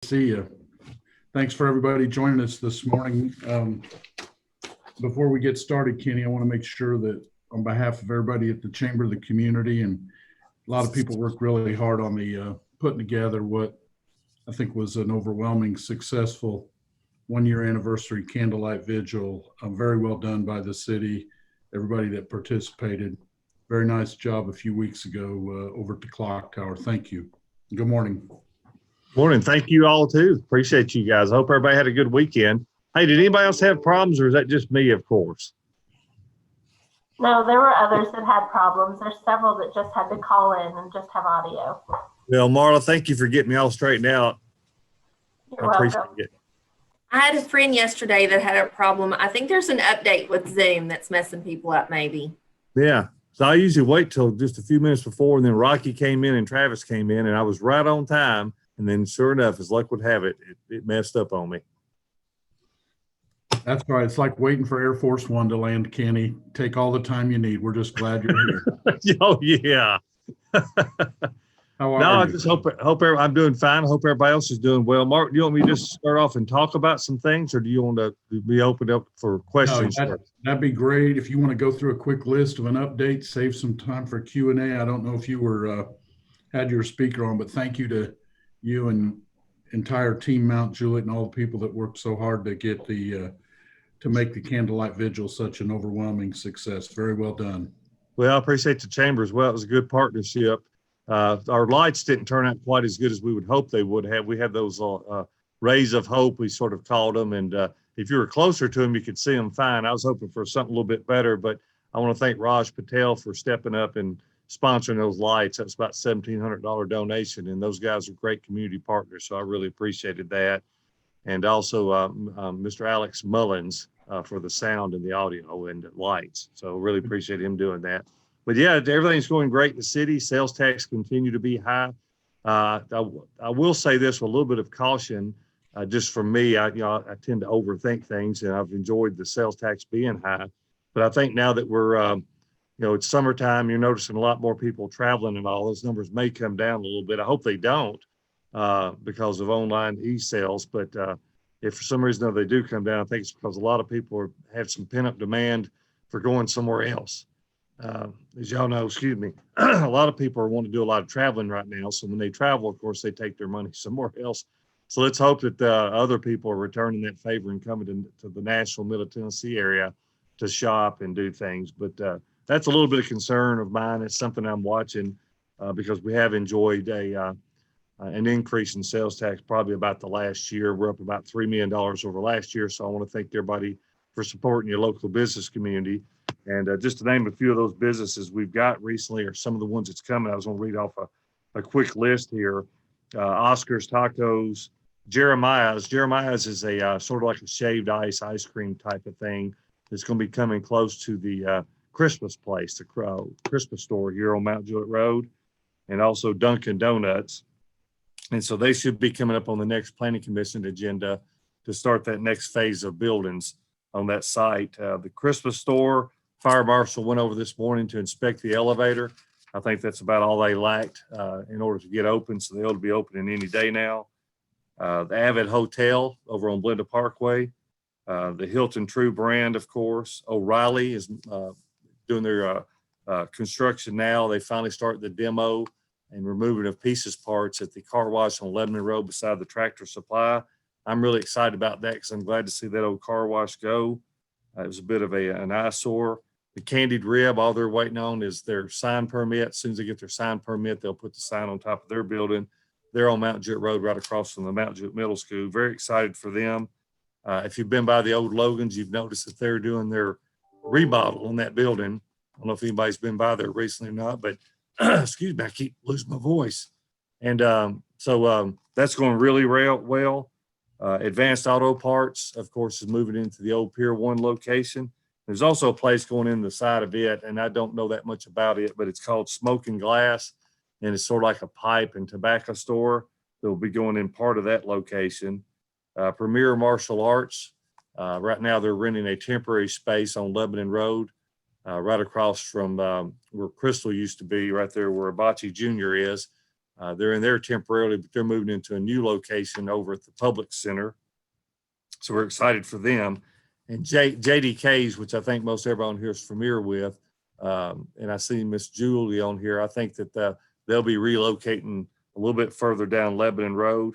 See you. Thanks for everybody joining us this morning. Before we get started, Kenny, I want to make sure that on behalf of everybody at the Chamber of the Community, and a lot of people worked really hard on the putting together what I think was an overwhelming successful one-year anniversary candlelight vigil. Very well done by the city, everybody that participated. Very nice job a few weeks ago over at the Clock Tower. Thank you. Good morning. Morning. Thank you all too. Appreciate you guys. I hope everybody had a good weekend. Hey, did anybody else have problems, or is that just me, of course? No, there were others that had problems. There's several that just had to call in and just have audio. Well, Marla, thank you for getting me all straightened out. You're welcome. It. I had a friend yesterday that had a problem. I think there's an update with Zoom that's messing people up, maybe. Yeah. So I usually wait till just a few minutes before, and then Rocky came in and Travis came in, and I was right on time. And then sure enough, as luck would have it, it messed up on me. That's right. It's like waiting for Air Force One to land, Kenny. Take all the time you need. We're just glad you're here. Oh, yeah. How are no, you? I just hope I'm doing fine. I hope everybody else is doing well. Mark, do you want me to just start off and talk about some things, or do you want to be opened up for questions? No, that'd be great. If you want to go through a quick list of an update, save some time for Q&A. I don't know if you were had your speaker on, but thank you to you and entire team Mount Juliet and all the people that worked so hard to get the to make the candlelight vigil such an overwhelming success. Very well done. Well, I appreciate the chamber as well. It was a good partnership. Our lights didn't turn out quite as good as we would hope they would have. We had those rays of hope, we sort of called them, and if you were closer to them, you could see them fine. I was hoping for something a little bit better, but I want to thank Raj Patel for stepping up and sponsoring those lights. That's about $1,700 donation, and those guys are great community partners, so I really appreciated that. And also Mr. Alex Mullins for the sound and the audio and the lights. So really appreciate him doing that. But yeah, everything's going great in the city. Sales tax continue to be high. I will say this with a little bit of caution, just for me. I tend to overthink things, and I've enjoyed the sales tax being high. But I think now that we're it's summertime, you're noticing a lot more people traveling, and all those numbers may come down a little bit. I hope they don't because of online e-sales. But if for some reason they do come down, I think it's because a lot of people have some pent-up demand for going somewhere else. As y'all know, a lot of people want to do a lot of traveling right now. So when they travel, of course, they take their money somewhere else. So let's hope that other people are returning that favor and coming to the Nashville, Middle Tennessee area to shop and do things. But that's a little bit of concern of mine. It's something I'm watching because we have enjoyed an increase in sales tax probably about the last year. We're up about $3 million over last year. So I want to thank everybody for supporting your local business community. And just to name a few of those businesses we've got recently are some of the ones that's coming. I was going to read off a quick list here. Oscar's Tacos, Jeremiah's. Jeremiah's is a sort of like a shaved ice cream type of thing. It's going to be coming close to the Christmas place, the Christmas store here on Mount Juliet Road, and also Dunkin' Donuts. And so they should be coming up on the next planning commission agenda to start that next phase of buildings on that site. The Christmas store, fire marshal went over this morning to inspect the elevator. I think that's about all they lacked in order to get open. So they ought to be opening any day now. The Avid Hotel over on Blenda Parkway, the Hilton True brand, of course. O'Reilly is doing their construction now. They finally started the demo and removing of pieces parts at the car wash on Lebanon Road beside the Tractor Supply. I'm really excited about that because I'm glad to see that old car wash go. It was a bit of an eyesore. The Candied Rib, all they're waiting on is their sign permit. As soon as they get their sign permit, they'll put the sign on top of their building. They're on Mount Juliet Road right across from the Mount Juliet Middle School. Very excited for them. If you've been by the old Logans, you've noticed that they're doing their remodel on that building. I don't know if anybody's been by there recently or not, but excuse me, I keep losing my voice. And so that's going really well. Advanced Auto Parts, of course, is moving into the old Pier 1 location. There's also a place going in the side of it, and I don't know that much about it, but it's called Smoking Glass, and it's sort of like a pipe and tobacco store that will be going in part of that location. Premier Martial Arts, right now they're renting a temporary space on Lebanon Road, right across from where Crystal used to be, right there where Abachi Jr. is. They're in there temporarily, but they're moving into a new location over at the Public Center. So we're excited for them. And JDK's, which I think most everyone here is familiar with, and I see Miss Julie on here. I think that they'll be relocating a little bit further down Lebanon Road.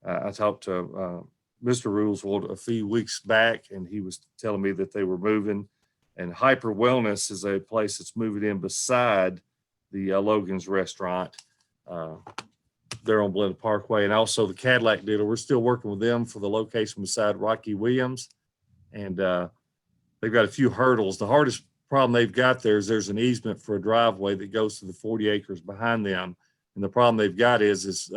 I talked to Mr. Ruleswold a few weeks back, and he was telling me that they were moving. And Hyper Wellness is a place that's moving in beside the Logan's restaurant. They're on Blend Parkway, and also the Cadillac dealer. We're still working with them for the location beside Rocky Williams, and they've got a few hurdles. The hardest problem they've got there is there's an easement for a driveway that goes to the 40 acres behind them, and the problem they've got is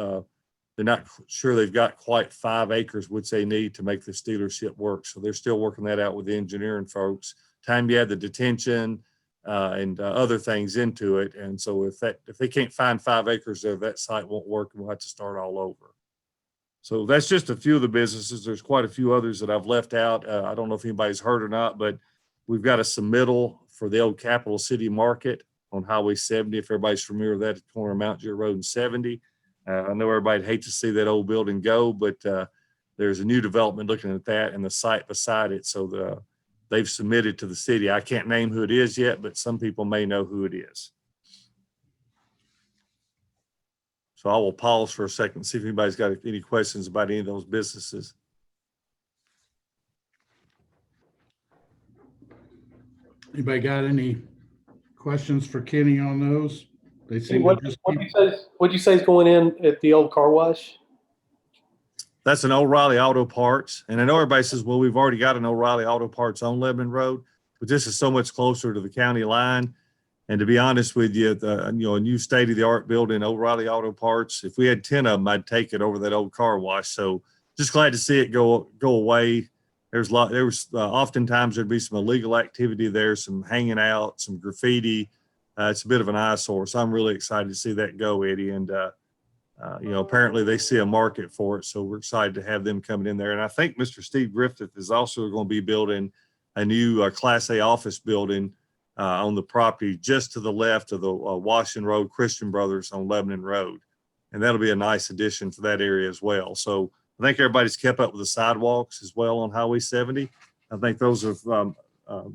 they're not sure they've got quite 5 acres, which they need to make this dealership work. So they're still working that out with the engineering folks. Time you add the detention and other things into it. And so if they can't find 5 acres there, that site won't work and we'll have to start all over. So that's just a few of the businesses. There's quite a few others that I've left out. I don't know if anybody's heard or not, but we've got a submittal for the old Capital City Market on Highway 70. If everybody's familiar with that, at the corner of Mount Juliet Road and 70. I know everybody'd hate to see that old building go, but there's a new development looking at that and the site beside it. So they've submitted to the city. I can't name who it is yet, but some people may know who it is. So I will pause for a second, see if anybody's got any questions about any of those businesses. Anybody got any questions for Kenny on those? They seem What'd you say is going in at the old car wash? That's an O'Reilly Auto Parts. And I know everybody says, well, we've already got an O'Reilly Auto Parts on Lebanon Road, but this is so much closer to the county line. And to be honest with you, a new state-of-the-art building, O'Reilly Auto Parts, if we had 10 of them, I'd take it over that old car wash. So just glad to see it go away. Oftentimes there'd be some illegal activity there, some hanging out, some graffiti. It's a bit of an eyesore. So I'm really excited to see that go, Eddie. And, apparently they see a market for it. So we're excited to have them coming in there. And I think Mr. Steve Griffith is also going to be building a new Class A office building on the property just to the left of the Washington Road Christian Brothers on Lebanon Road. And that'll be a nice addition for that area as well. So I think everybody's kept up with the sidewalks as well on Highway 70. I think those have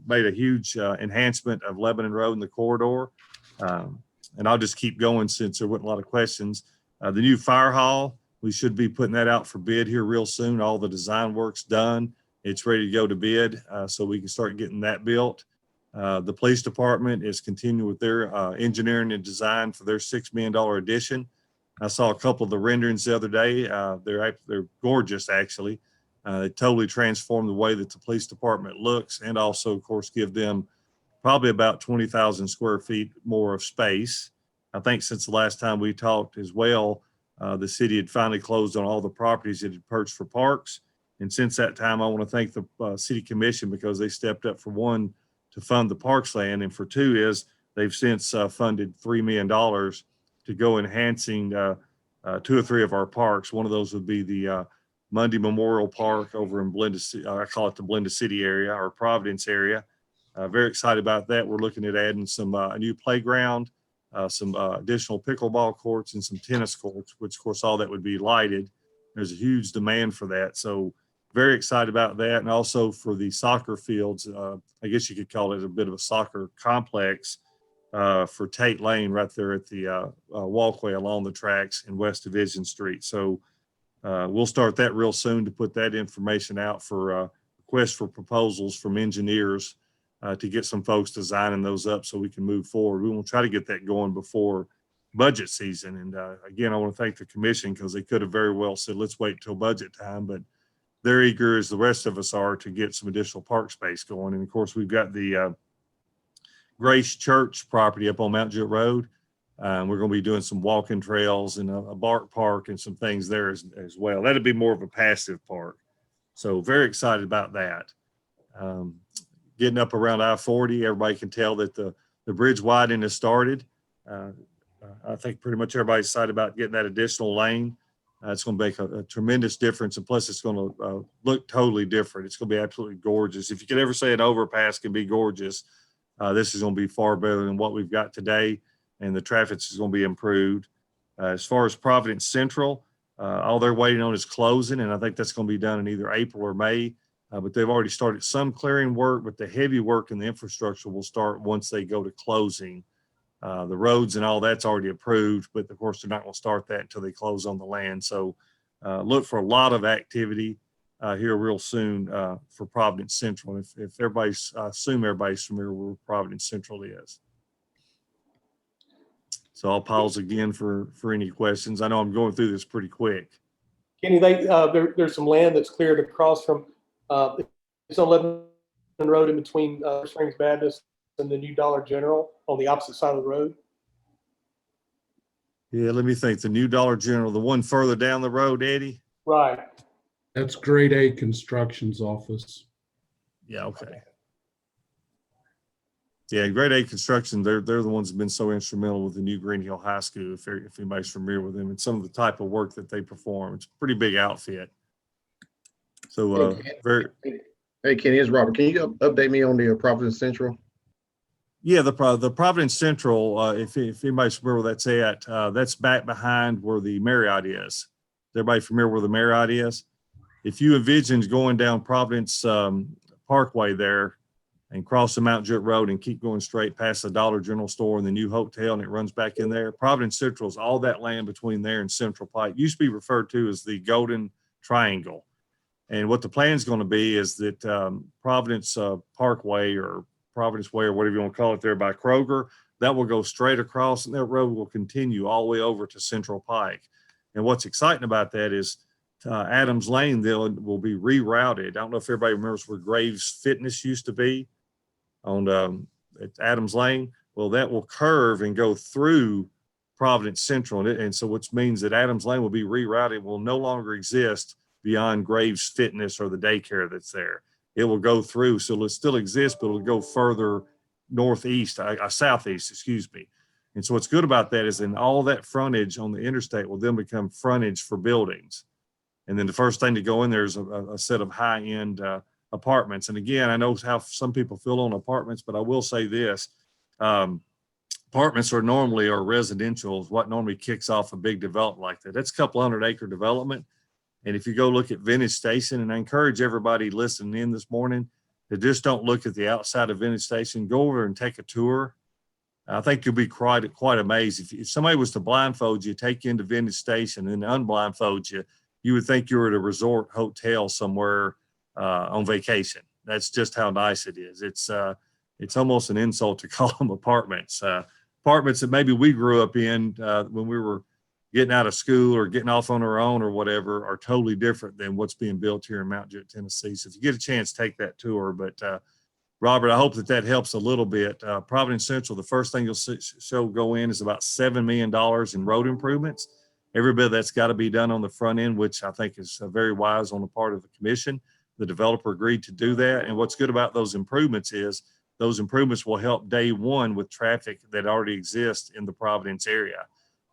made a huge enhancement of Lebanon Road in the corridor. And I'll just keep going since there weren't a lot of questions. The new fire hall, we should be putting that out for bid here real soon. All the design work's done. It's ready to go to bid, so we can start getting that built. The police department is continuing with their engineering and design for their $6 million addition. I saw a couple of the renderings the other day. They're gorgeous, actually. They totally transform the way that the police department looks, and also, of course, give them probably about 20,000 square feet more of space. I think since the last time we talked as well, the city had finally closed on all the properties it had purchased for parks. And since that time, I want to thank the city commission because they stepped up, for one, to fund the parks land, and for two is they've since funded $3 million to go enhancing 2 or 3 of our parks. One of those would be the Monday Memorial Park over in I call it the Blended City area, or Providence area. Very excited about that. We're looking at adding some a new playground, some additional pickleball courts and some tennis courts, which of course all that would be lighted. There's a huge demand for that. So very excited about that. And also for the soccer fields, I guess you could call it a bit of a soccer complex for Tate Lane right there at the walkway along the tracks in West Division Street. So we'll start that real soon to put that information out for requests for proposals from engineers to get some folks designing those up so we can move forward. We will try to get that going before budget season. And again, I want to thank the commission because they could have very well said, let's wait till budget time, but they're eager as the rest of us are to get some additional park space going. And of course, we've got the Grace Church property up on Mount Juliet Road. We're going to be doing some walking trails and a bark park and some things there as well. That'd be more of a passive park. So very excited about that. Getting up around I-40, everybody can tell that the bridge widening has started. I think pretty much everybody's excited about getting that additional lane. It's going to make a tremendous difference. And plus it's going to look totally different. It's going to be absolutely gorgeous. If you could ever say an overpass can be gorgeous, this is going to be far better than what we've got today. And the traffic is going to be improved. As far as Providence Central, all they're waiting on is closing, and I think that's going to be done in either April or May. But they've already started some clearing work, but the heavy work in the infrastructure will start once they go to closing. The roads and all that's already approved, but of course they're not going to start that until they close on the land. So look for a lot of activity here real soon for Providence Central. If everybody's, I assume everybody's familiar with where Providence Central is. So I'll pause again for any questions. I know I'm going through this pretty quick. Kenny, there's some land that's cleared across from it's on Lebanon Road in between Springs Baptist and the new Dollar General on the opposite side of the road. Yeah, let me think. The new Dollar General, the one further down the road, Eddie? Right. That's grade A construction's office. Yeah, okay. Yeah, grade A construction, they're the ones that have been so instrumental with the new Green Hill High School, if anybody's familiar with them, and some of the type of work that they perform. It's a pretty big outfit. So Hey, Kenny, it's Robert. Can you update me on the Providence Central? yeah, the Providence Central, if anybody's familiar where that's at, that's back behind where the Marriott is. Is everybody familiar where the Marriott is? If you envision going down Providence Parkway there and cross the Mount Juliet Road and keep going straight past the Dollar General store and the new hotel, and it runs back in there, Providence Central is all that land between there and Central Pike. It used to be referred to as the Golden Triangle. And what the plan is going to be is that Providence Parkway or Providence Way or whatever you want to call it there by Kroger, that will go straight across, and that road will continue all the way over to Central Pike. And what's exciting about that is Adams Lane will be rerouted. I don't know if everybody remembers where Graves Fitness used to be on at Adams Lane. Well, that will curve and go through Providence Central. And so which means that Adams Lane will be rerouted, will no longer exist beyond Graves Fitness or the daycare that's there. It will go through, so it'll still exist, but it'll go further southeast, excuse me. And so what's good about that is then all that frontage on the interstate will then become frontage for buildings. And then the first thing to go in there is a set of high-end apartments. And again, I know how some people feel on apartments, but I will say this, apartments are normally, or residential is what normally kicks off a big development like that. That's a couple 100-acre development. And if you go look at Vintage Station, and I encourage everybody listening in this morning to just don't look at the outside of Vintage Station, go over and take a tour. I think you'll be quite amazed. If somebody was to blindfold you, take you into Vintage Station and unblindfold you, you would think you were at a resort hotel somewhere on vacation. That's just how nice it is. It's almost an insult to call them apartments. Apartments that maybe we grew up in when we were getting out of school or getting off on our own or whatever are totally different than what's being built here in Mount Juliet, Tennessee. So if you get a chance, take that tour. But Robert, I hope that helps a little bit. Providence Central, the first thing you'll go in is about $7 million in road improvements. Every bit that's got to be done on the front end, which I think is very wise on the part of the commission. The developer agreed to do that. And what's good about those improvements is those improvements will help day one with traffic that already exists in the Providence area.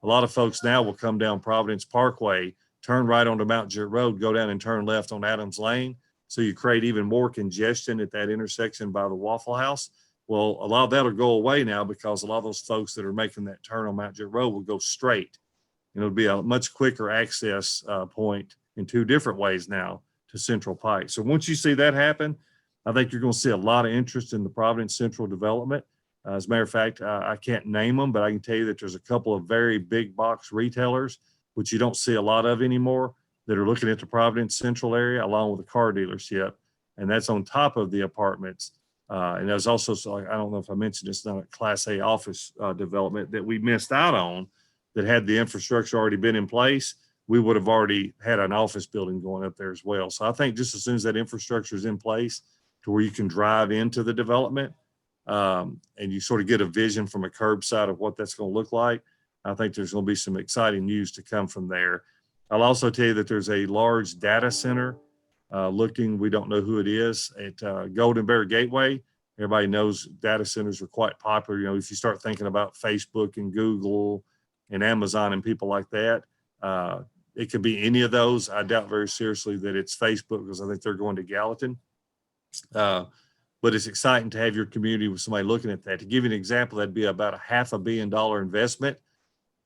A lot of folks now will come down Providence Parkway, turn right onto Mount Juliet Road, go down and turn left on Adams Lane. So you create even more congestion at that intersection by the Waffle House. Well, a lot of that will go away now because a lot of those folks that are making that turn on Mount Juliet Road will go straight. And it'll be a much quicker access point in two different ways now to Central Pike. So once you see that happen, I think you're going to see a lot of interest in the Providence Central development. As a matter of fact, I can't name them, but I can tell you that there's a couple of very big box retailers, which you don't see a lot of anymore, that are looking at the Providence Central area along with a car dealership. And that's on top of the apartments. And there's also, so I don't know if I mentioned, it's not a Class A office development that we missed out on that had the infrastructure already been in place. We would have already had an office building going up there as well. So I think just as soon as that infrastructure is in place to where you can drive into the development and you sort of get a vision from a curbside of what that's going to look like, I think there's going to be some exciting news to come from there. I'll also tell you that there's a large data center we don't know who it is, at Golden Bear Gateway. Everybody knows data centers are quite popular. You know, if you start thinking about Facebook and Google and Amazon and people like that, it could be any of those. I doubt very seriously that it's Facebook because I think they're going to Gallatin. But it's exciting to have your community with somebody looking at that. To give you an example, that'd be about a $500 million investment.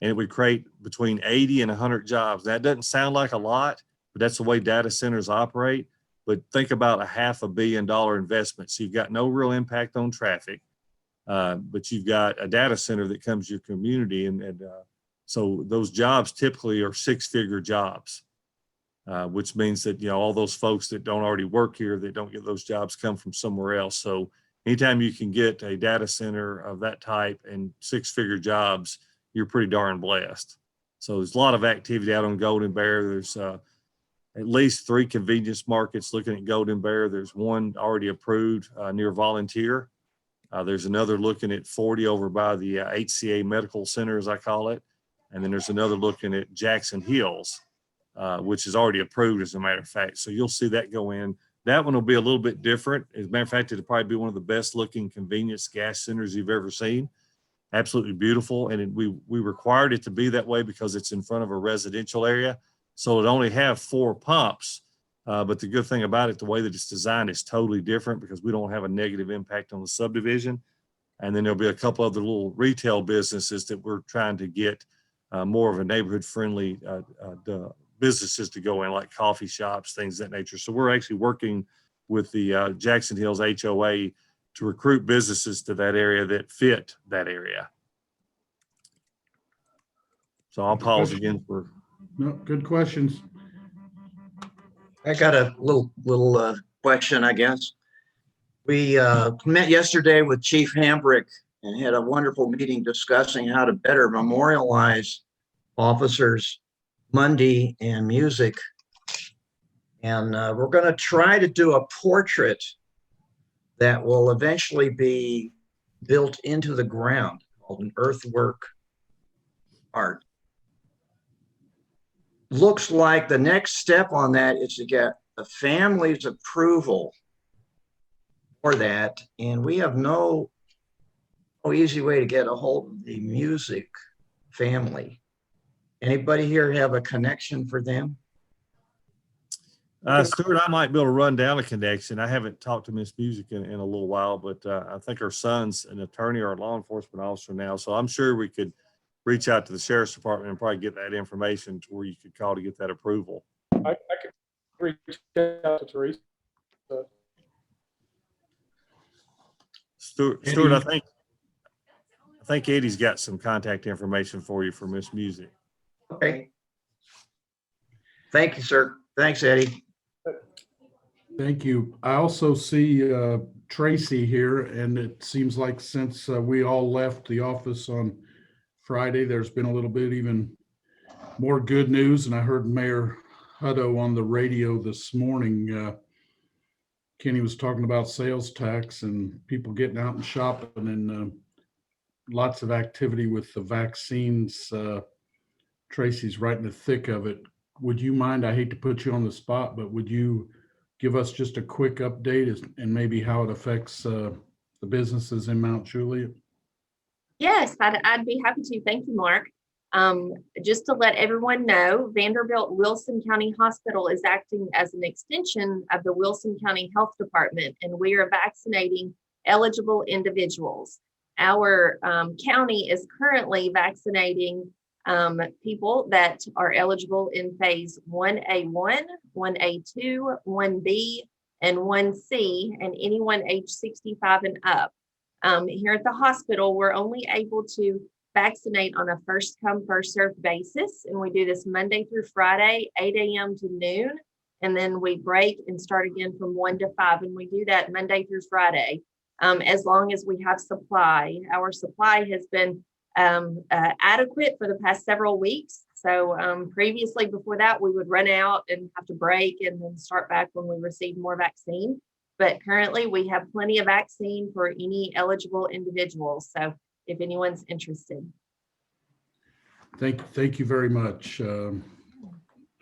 and it would create between 80 and 100 jobs. That doesn't sound like a lot, but that's the way data centers operate. But think about a $500 million investment. So you've got no real impact on traffic, but you've got a data center that comes to your community. And so those jobs typically are 6-figure jobs, which means that, all those folks that don't already work here, that don't get those jobs, come from somewhere else. So anytime you can get a data center of that type and 6-figure jobs, you're pretty darn blessed. So there's a lot of activity out on Golden Bear. There's at least 3 convenience markets looking at Golden Bear. There's one already approved near Volunteer. There's another looking at 40 over by the HCA Medical Center, as I call it. And then there's another looking at Jackson Hills, which is already approved, as a matter of fact. So you'll see that go in. That one will be a little bit different. As a matter of fact, it'll probably be one of the best looking convenience gas centers you've ever seen. Absolutely beautiful. And we required it to be that way because it's in front of a residential area. So it only have 4 pumps. But the good thing about it, the way that it's designed is totally different because we don't have a negative impact on the subdivision. And then there'll be a couple other little retail businesses that we're trying to get more of a neighborhood friendly businesses to go in, like coffee shops, things of that nature. So we're actually working with the Jackson Hills HOA to recruit businesses to that area that fit that area. So I'll pause again for. No, good questions. I got a little question, I guess. We met yesterday with Chief Hambrick and had a wonderful meeting discussing how to better memorialize officers Monday and music. And we're going to try to do a portrait that will eventually be built into the ground, called an earthwork art. Looks like the next step on that is to get the family's approval for that. And we have no easy way to get a hold of the music family. Anybody here have a connection for them? Stuart, I might be able to run down a connection. I haven't talked to Miss Music in a little while, but I think her son's an attorney or a law enforcement officer now. So I'm sure we could reach out to the sheriff's department and probably get that information to where you could call to get that approval. I could reach out to Teresa. Stuart, I think Eddie's got some contact information for you for Miss Music. Okay. Thank you, sir. Thanks, Eddie. Thank you. I also see Tracy here, and it seems like since we all left the office on Friday, there's been a little bit even more good news. And I heard Mayor Hutto on the radio this morning. Kenny was talking about sales tax and people getting out and shopping, and lots of activity with the vaccines. Tracy's right in the thick of it. Would you mind, I hate to put you on the spot, but would you give us just a quick update and maybe how it affects the businesses in Mount Juliet? Yes, I'd be happy to. Thank you, Mark. Just to let everyone know, Vanderbilt Wilson County Hospital is acting as an extension of the Wilson County Health Department, and we are vaccinating eligible individuals. Our county is currently vaccinating people that are eligible in phase 1A1, 1A2, 1B, and 1C, and anyone age 65 and up. Here at the hospital, we're only able to vaccinate on a first come, first served basis. And we do this Monday through Friday, 8 a.m. to noon. And then we break and start again from 1 to 5. And we do that Monday through Friday, as long as we have supply. Our supply has been adequate for the past several weeks. So previously, before that, we would run out and have to break and then start back when we receive more vaccine. But currently, we have plenty of vaccine for any eligible individuals. So if anyone's interested. Thank you very much.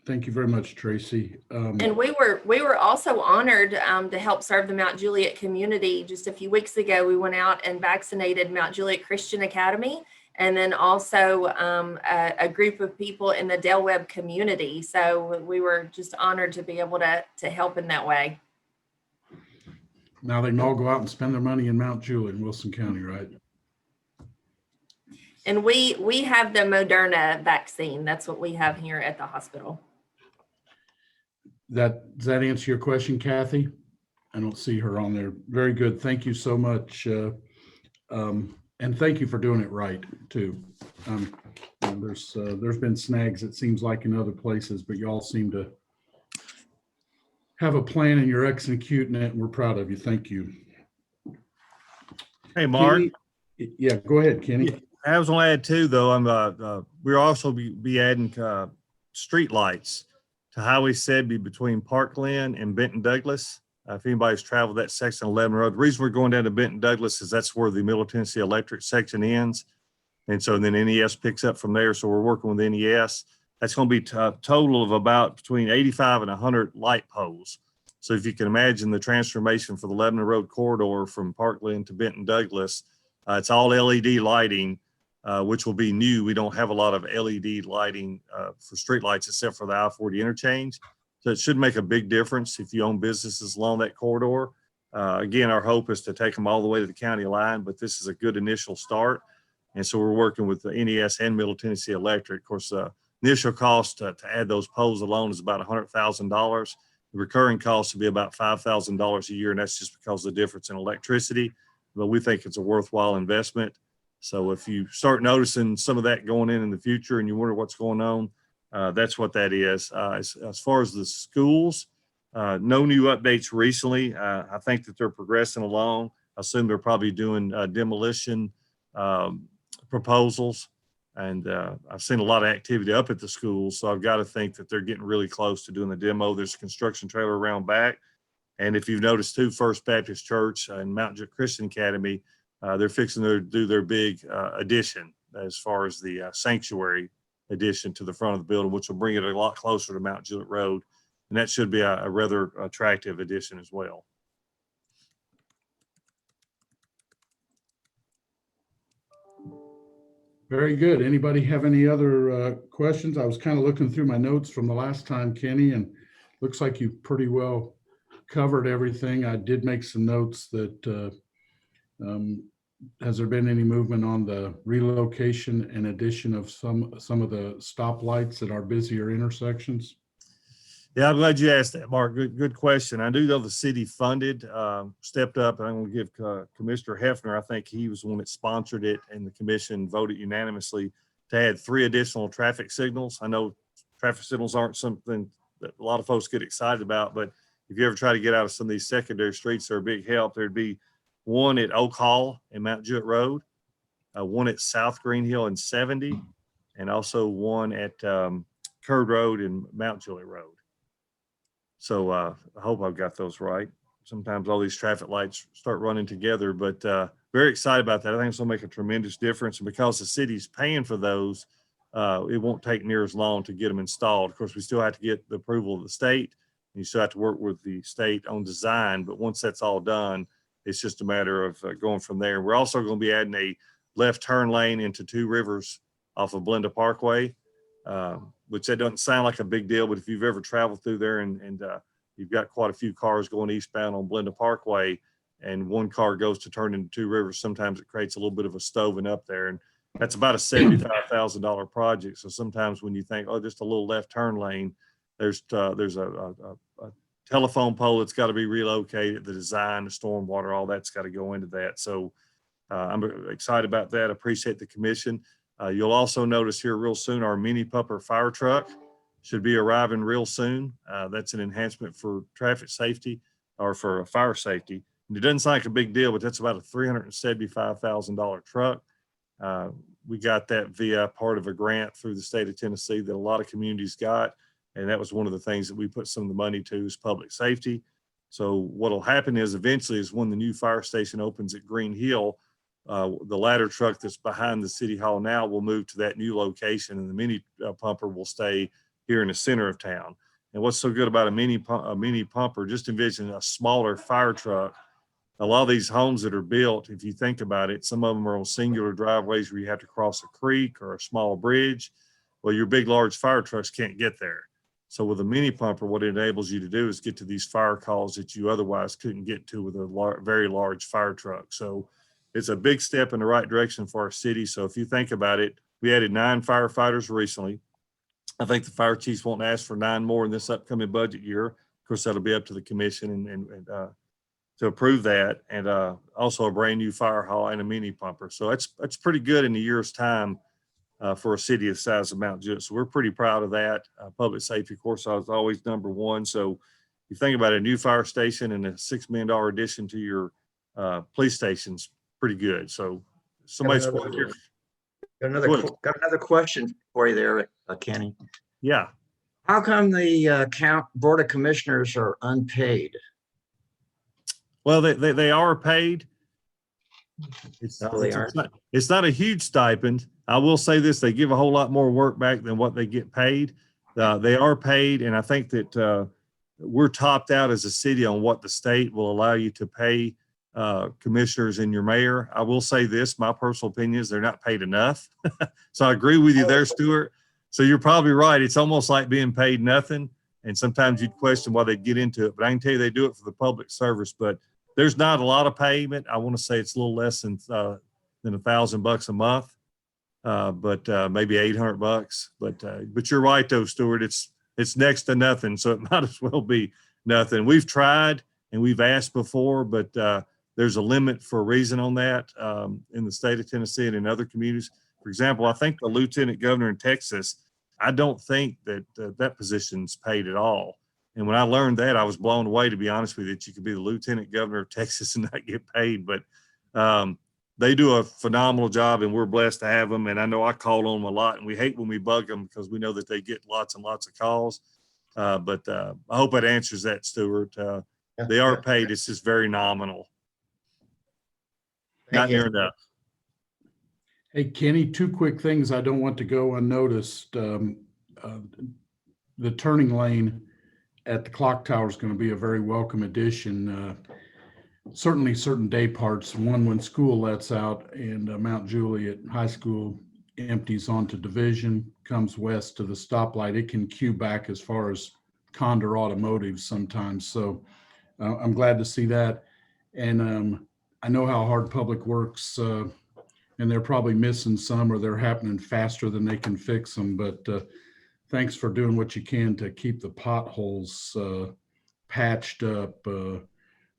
Thank you very much, Tracy. And we were also honored to help serve the Mount Juliet community. Just a few weeks ago, we went out and vaccinated Mount Juliet Christian Academy, and then also a group of people in the Del Webb community. So we were just honored to be able to help in that way. Now they can all go out and spend their money in Mount Juliet in Wilson County, right? And we have the Moderna vaccine. That's what we have here at the hospital. Does that answer your question, Kathy? I don't see her on there. Very good. Thank you so much. And thank you for doing it right too. There's been snags, it seems like, in other places, but y'all seem to have a plan and you're executing it, and we're proud of you. Thank you. Hey, Mark. Kenny? Yeah, go ahead, Kenny. Yeah, I was going to add too, though. We'll also be adding street lights to Highway 70 between Parkland and Benton Douglas. If anybody's traveled that section of 11 Road, the reason we're going down to Benton Douglas is that's where the Middle Tennessee Electric section ends. And so then NES picks up from there. So we're working with NES. That's going to be a total of about between 85 and 100 light poles. So if you can imagine the transformation for the Lebanon Road corridor from Parkland to Benton Douglas, it's all LED lighting, which will be new. We don't have a lot of LED lighting for street lights except for the I-40 interchange. So it should make a big difference if you own businesses along that corridor. Again, our hope is to take them all the way to the county line, but this is a good initial start. And so we're working with the NES and Middle Tennessee Electric. Of course, initial cost to add those poles alone is about $100,000. The recurring cost will be about $5,000 a year, and that's just because of the difference in electricity. But we think it's a worthwhile investment. So if you start noticing some of that going in the future and you wonder what's going on, that's what that is. As far as the schools, no new updates recently. I think that they're progressing along. I assume they're probably doing demolition proposals. And I've seen a lot of activity up at the schools. So I've got to think that they're getting really close to doing the demo. There's a construction trailer around back. And if you've noticed too, First Baptist Church and Mount Juliet Christian Academy, they're fixing to do their big addition as far as the sanctuary addition to the front of the building, which will bring it a lot closer to Mount Juliet Road. And that should be a rather attractive addition as well. Very good. Anybody have any other questions? I was kind of looking through my notes from the last time, Kenny, and looks like you pretty well covered everything. I did make some notes that has there been any movement on the relocation and addition of some of the stoplights at our busier intersections? Yeah, I'm glad you asked that, Mark. Good question. I do know the city funded, stepped up, and I'm going to give Commissioner Hefner, I think he was the one that sponsored it, and the commission voted unanimously to add 3 additional traffic signals. I know traffic signals aren't something that a lot of folks get excited about, but if you ever try to get out of some of these secondary streets, they're a big help. There'd be one at Oak Hall and Mount Juliet Road, one at South Green Hill and 70, and also one at Curd Road and Mount Juliet Road. So I hope I've got those right. Sometimes all these traffic lights start running together, but very excited about that. I think it's going to make a tremendous difference. And because the city's paying for those, it won't take near as long to get them installed. Of course, we still have to get the approval of the state. And you still have to work with the state on design. But once that's all done, it's just a matter of going from there. We're also going to be adding a left turn lane into Two Rivers off of Blenda Parkway. Which that doesn't sound like a big deal, but if you've ever traveled through there and you've got quite a few cars going eastbound on Blenda Parkway and one car goes to turn into Two Rivers, sometimes it creates a little bit of a stoving up there. And that's about a $75,000 project. So sometimes when you think, oh, just a little left turn lane, there's a telephone pole that's got to be relocated, the design, the stormwater, all that's got to go into that. So I'm excited about that. Appreciate the commission. You'll also notice here real soon, our mini pumper fire truck should be arriving real soon. That's an enhancement for traffic safety or for fire safety. And it doesn't sound like a big deal, but that's about a $375,000 truck. We got that via part of a grant through the state of Tennessee that a lot of communities got. And that was one of the things that we put some of the money to is public safety. So what'll happen is eventually is when the new fire station opens at Green Hill, the ladder truck that's behind the city hall now will move to that new location, and the mini pumper will stay here in the center of town. And what's so good about a mini pumper, just envision a smaller fire truck. A lot of these homes that are built, if you think about it, some of them are on singular driveways where you have to cross a creek or a small bridge. Well, your big, large fire trucks can't get there. So with a mini pumper, what it enables you to do is get to these fire calls that you otherwise couldn't get to with a very large fire truck. So it's a big step in the right direction for our city. So if you think about it, we added 9 firefighters recently. I think the fire chiefs won't ask for 9 more in this upcoming budget year. Of course, that'll be up to the commission and to approve that, and also a brand new fire hall and a mini pumper. So that's pretty good in a year's time for a city the size of Mount Juliet. So we're pretty proud of that. Public safety, of course, is always #1. So you think about a new fire station and a $6 million addition to your police stations, pretty good. So somebody's Got another question for you there, Kenny. yeah. How come the board of commissioners are unpaid? Well, they are paid. It's not a huge stipend. I will say this, they give a whole lot more work back than what they get paid. They are paid, and I think that we're topped out as a city on what the state will allow you to pay commissioners and your mayor. I will say this, my personal opinion is they're not paid enough. So I agree with you there, Stuart. So you're probably right. It's almost like being paid nothing. And sometimes you'd question why they get into it, but I can tell you they do it for the public service. But there's not a lot of payment. I want to say it's a little less than $1,000 a month, but maybe $800. But you're right though, Stuart. It's next to nothing, so it might as well be nothing. We've tried and we've asked before, but there's a limit for a reason on that in the state of Tennessee and in other communities. For example, I think the lieutenant governor in Texas, I don't think that that position's paid at all. And when I learned that, I was blown away, to be honest with you, that you could be the lieutenant governor of Texas and not get paid. But they do a phenomenal job, and we're blessed to have them. And I know I call on them a lot, and we hate when we bug them because we know that they get lots and lots of calls. But I hope that answers that, Stuart. They are paid. It's just very nominal. Not near enough. Hey, Kenny, 2 quick things I don't want to go unnoticed. The turning lane at the clock tower is going to be a very welcome addition. Certainly certain day parts, one when school lets out and Mount Juliet High School empties onto Division, comes west to the stoplight, it can queue back as far as Condor Automotive sometimes. So I'm glad to see that. And I know how hard Public Works, and they're probably missing some, or they're happening faster than they can fix them. But thanks for doing what you can to keep the potholes patched up.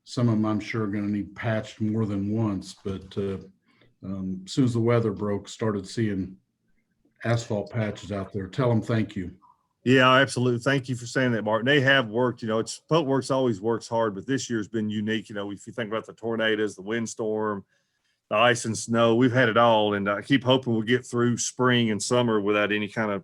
Some of them I'm sure are going to need patched more than once, but as soon as the weather broke, started seeing asphalt patches out there. Tell them thank you. Yeah, absolutely. Thank you for saying that, Martin. They have worked, Public Works always works hard, but this year's been unique. If you think about the tornadoes, the windstorm, the ice and snow, we've had it all. And I keep hoping we'll get through spring and summer without any kind of,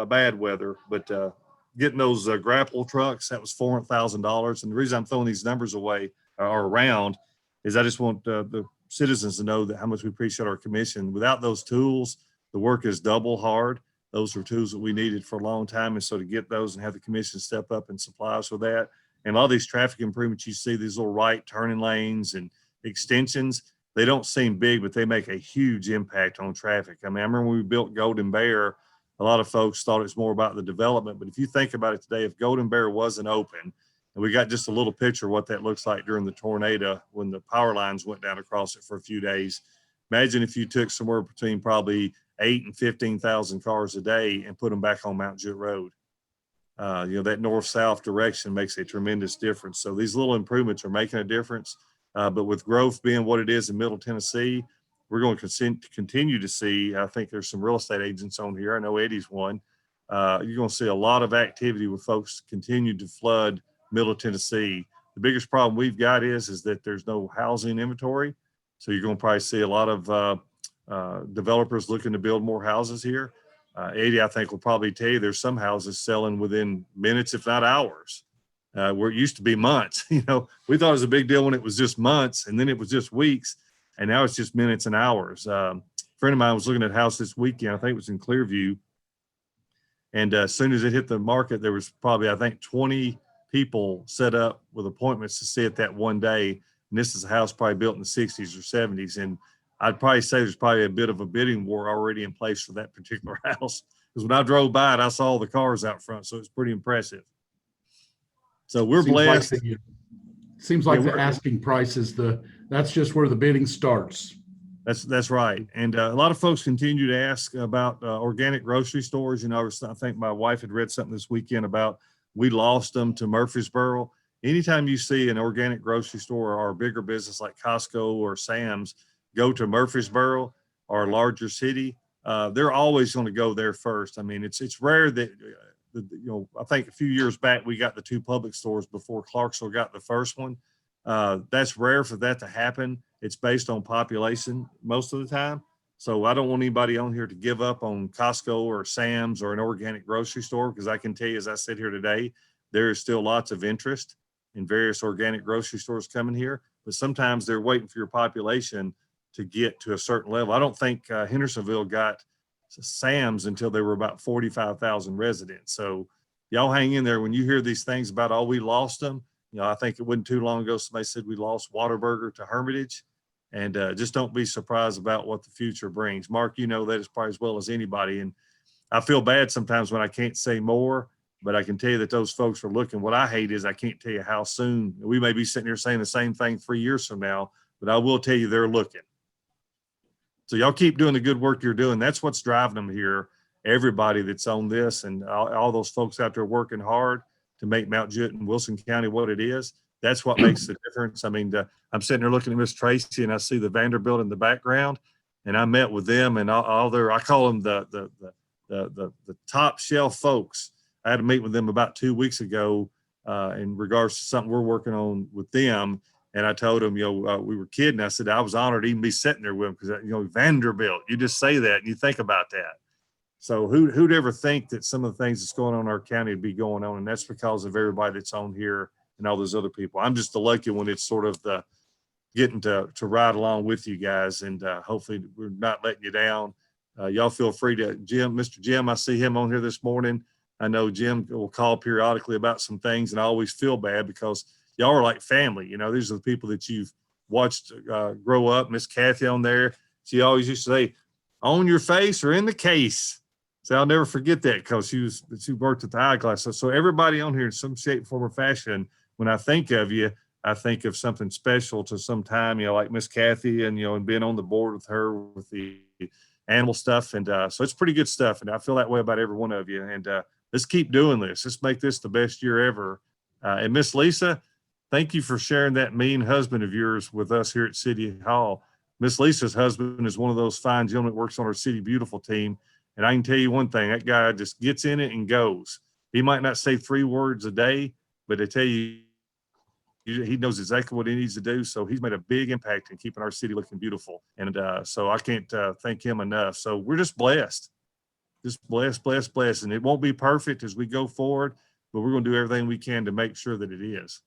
bad weather. But getting those grapple trucks, that was $400,000. And the reason I'm throwing these numbers away or around is I just want the citizens to know that how much we appreciate our commission. Without those tools, the work is double hard. Those are tools that we needed for a long time. And so to get those and have the commission step up and supply us with that. And all these traffic improvements you see, these little right turning lanes and extensions, they don't seem big, but they make a huge impact on traffic. I mean, I remember when we built Golden Bear, a lot of folks thought it was more about the development. But if you think about it today, if Golden Bear wasn't open, and we got just a little picture of what that looks like during the tornado when the power lines went down across it for a few days. Imagine if you took somewhere between probably 8,000 and 15,000 cars a day and put them back on Mount Juliet Road. That north-south direction makes a tremendous difference. So these little improvements are making a difference. But with growth being what it is in Middle Tennessee, we're going to continue to see, I think there's some real estate agents on here. I know Eddie's one. You're going to see a lot of activity with folks continue to flood Middle Tennessee. The biggest problem we've got is that there's no housing inventory. So you're going to probably see a lot of developers looking to build more houses here. Eddie, I think, will probably tell you there's some houses selling within minutes, if not hours, where it used to be months. We thought it was a big deal when it was just months, and then it was just weeks, and now it's just minutes and hours. A friend of mine was looking at a house this weekend. I think it was in Clearview. And as soon as it hit the market, there was probably, I think, 20 people set up with appointments to see it that one day. And this is a house probably built in the 60s or 70s. And I'd probably say there's probably a bit of a bidding war already in place for that particular house. Because when I drove by it, I saw all the cars out front. So it's pretty impressive. So we're blessed. Seems like the asking price is the that's just where the bidding starts. That's right. And a lot of folks continue to ask about organic grocery stores. You know, I think my wife had read something this weekend about we lost them to Murfreesboro. Anytime you see an organic grocery store or a bigger business like Costco or Sam's go to Murfreesboro or a larger city, they're always going to go there first. I mean, it's rare that, you know, I think a few years back we got the 2 public stores before Clarksville got the first one. That's rare for that to happen. It's based on population most of the time. So I don't want anybody on here to give up on Costco or Sam's or an organic grocery store, because I can tell you, as I sit here today, there is still lots of interest in various organic grocery stores coming here, but sometimes they're waiting for your population to get to a certain level. I don't think Hendersonville got Sam's until they were about 45,000 residents. So y'all hang in there. When you hear these things about, oh, we lost them, you know, I think it wasn't too long ago somebody said we lost Whataburger to Hermitage, and just don't be surprised about what the future brings. Mark, you know that as probably as well as anybody, and I feel bad sometimes when I can't say more, but I can tell you that those folks are looking. What I hate is I can't tell you how soon. We may be sitting here saying the same thing 3 years from now, but I will tell you they're looking. So y'all keep doing the good work you're doing. That's what's driving them here. Everybody that's on this and all those folks out there working hard to make Mount Juliet and Wilson County what it is. That's what makes the difference. I mean, I'm sitting there looking at Miss Tracy and I see the Vanderbilt in the background, and I met with them and all their, I call them the top shelf folks. I had a meeting with them about 2 weeks ago in regards to something we're working on with them. And I told them, you know, we were kidding. I said, I was honored to even be sitting there with them because, you know, Vanderbilt, you just say that and you think about that. So who'd ever think that some of the things that's going on in our county would be going on? And that's because of everybody that's on here and all those other people. I'm just the lucky one. It's sort of the getting to ride along with you guys, and hopefully we're not letting you down. Y'all feel free to, Mr. Jim, I see him on here this morning. I know Jim will call periodically about some things, and I always feel bad because y'all are like family. You know, these are the people that you've watched grow up. Miss Kathy on there, she always used to say, on your face or in the case. So I'll never forget that because she worked at the eyeglass. So everybody on here in some shape, form, or fashion, when I think of you, I think of something special to some time, you know, like Miss Kathy and, you know, and being on the board with her with the animal stuff. And so it's pretty good stuff. And I feel that way about every one of you. And let's keep doing this. Let's make this the best year ever. And Miss Lisa, thank you for sharing that mean husband of yours with us here at City Hall. Miss Lisa's husband is one of those fine gentlemen that works on our City Beautiful team. And I can tell you one thing, that guy just gets in it and goes. He might not say 3 words a day, but I tell you, he knows exactly what he needs to do. So he's made a big impact in keeping our city looking beautiful. And so I can't thank him enough. So we're just blessed. Just blessed. And it won't be perfect as we go forward, but we're going to do everything we can to make sure that it is.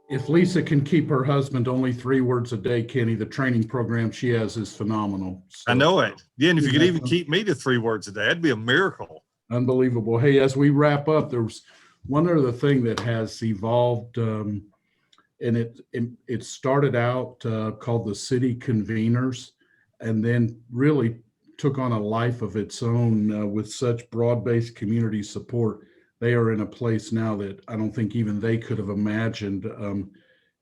If Lisa can keep her husband only 3 words a day, Kenny, the training program she has is phenomenal. So, I know it. Yeah, and if you could even keep me to 3 words a day, that'd be a miracle. Unbelievable. Hey, as we wrap up, there's one other thing that has evolved, and it started out called the City Conveners, and then really took on a life of its own with such broad-based community support. They are in a place now that I don't think even they could have imagined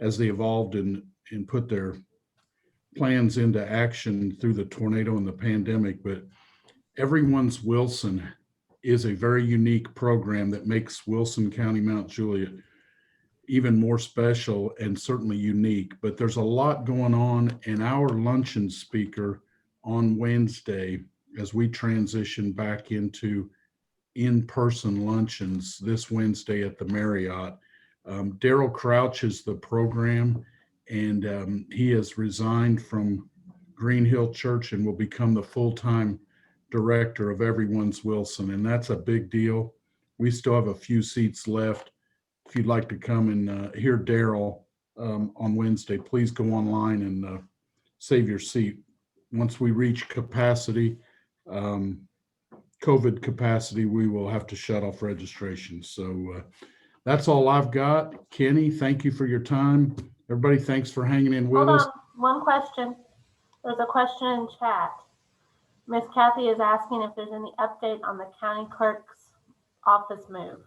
as they evolved and put their plans into action through the tornado and the pandemic. But Everyone's Wilson is a very unique program that makes Wilson County, Mount Juliet even more special and certainly unique. But there's a lot going on, and our luncheon speaker on Wednesday, as we transition back into in-person luncheons this Wednesday at the Marriott. Daryl Crouch is the program, and he has resigned from Green Hill Church and will become the full-time director of Everyone's Wilson, and that's a big deal. We still have a few seats left. If you'd like to come and hear Daryl on Wednesday, please go online and save your seat. Once we reach capacity, COVID capacity, we will have to shut off registration. So that's all I've got. Kenny, thank you for your time. Everybody, thanks for hanging in with us. One question. There's a question in chat. Miss Kathy is asking if there's any update on the county clerk's office move.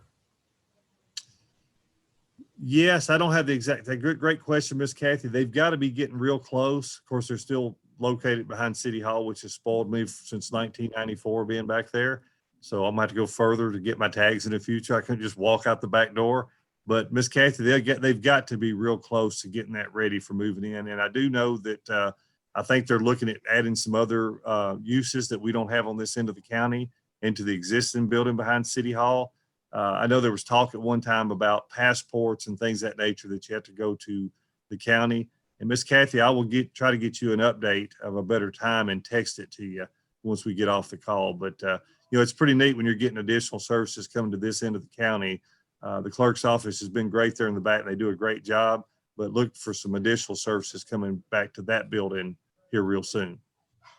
Yes, I don't have the exact, great question, Miss Kathy. They've got to be getting real close. Of course, they're still located behind City Hall, which has spoiled me since 1994 being back there. So I'm gonna have to go further to get my tags in the future. I couldn't just walk out the back door. But Miss Kathy, they've got to be real close to getting that ready for moving in. And I do know that I think they're looking at adding some other uses that we don't have on this end of the county into the existing building behind City Hall. I know there was talk at one time about passports and things of that nature that you have to go to the county. And Miss Kathy, I will try to get you an update of a better time and text it to you once we get off the call. But it's pretty neat when you're getting additional services coming to this end of the county. The clerk's office has been great there in the back. They do a great job, but look for some additional services coming back to that building here real soon.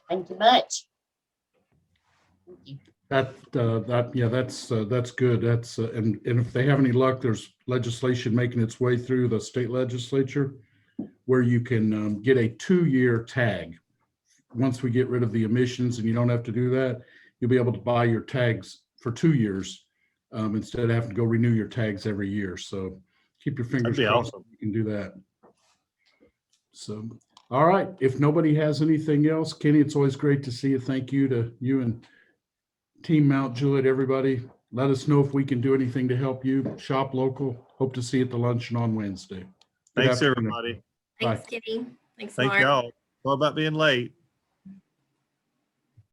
Thank you much. Thank you. That's good. And if they have any luck, there's legislation making its way through the state legislature where you can get a 2-year tag. Once we get rid of the emissions and you don't have to do that, you'll be able to buy your tags for 2 years instead of having to go renew your tags every year. So keep your fingers That'd be crossed. awesome. You can do that. So, all right. If nobody has anything else, Kenny, it's always great to see you. Thank you to you and Team Mount Juliet, everybody. Let us know if we can do anything to help you. Shop local. Hope to see you at the luncheon on Wednesday. Good Thanks, afternoon. everybody. Thanks, Bye. Kitty. Thanks, Thank Mark. y'all. Sorry about being late.